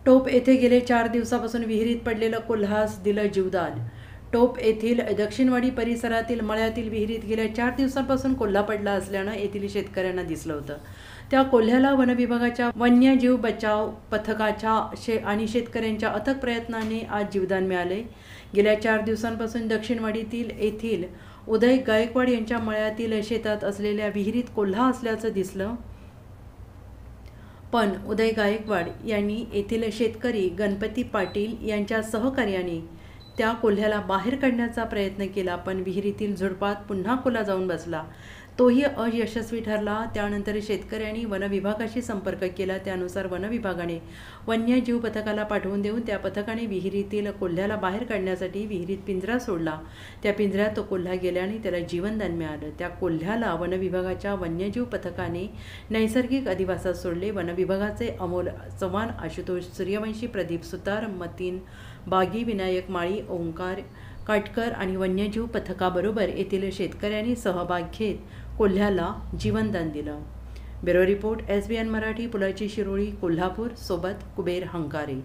टोप येथे गेले 4 दिवसापासून विहिरीत पडलेलं कोल्हास दिलं जीवदान। टोप येथील दक्षिणवाडी परिसरातील मळ्यातील विहिरीत गेल्या 4 दिवसांपासून कोल्हा पडला असल्यानं येथील शेतकऱ्यांना दिसलं होतं। त्या कोल्ह्याला वनविभागाच्या वन्यजीव बचाव पथकाच्या आणि शेतकऱ्यांच्या अथक प्रयत्नाने आज जीवदान मिळाले। गेल्या 4 दिवसांपासून दक्षिणवाडीतील येथील उदय गायकवाड यांच्या मळ्यातील शेतात असलेल्या विहिरीत कोल्हा असल्याचं दिसलं, पण उदय गायकवाड यांनी येथील शेतकरी गणपती पाटील यांच्या सहकार्याने त्या कोल्ह्याला बाहेर काढण्याचा प्रयत्न केला, पण विहिरीतील झुडपात पुन्हा कोल्हा जाऊन बसला। तोही अयशस्वी ठरला। त्यानंतर शेतकऱ्यांनी वनविभागाशी संपर्क केला। त्यानुसार वनविभागाने वन्यजीव पथकाला पाठवून देऊन त्या पथकाने विहिरीतील कोल्ह्याला बाहेर काढण्यासाठी विहिरीत पिंजरा सोडला। त्या पिंजऱ्यात तो कोल्हा गेल्याने त्याला जीवनदान मिळालं। त्या कोल्ह्याला वनविभागाच्या वन्यजीव पथकाने नैसर्गिक अधिवासात सोडले। वनविभागाचे अमोल चव्हाण, आशुतोष सूर्यवंशी, प्रदीप सुतार, मतीन बागी, विनायक माळी, ओंकार काटकर आणि वन्यजीव पथकाबरोबर येथील शेतकऱ्यांनी सहभाग घेत कोल्ह्याला जीवनदान दिलं। ब्युरो रिपोर्ट, SBN मराठी, पुलाची शिरोळी, कोल्हापूर। सोबत कुबेर हंकारे।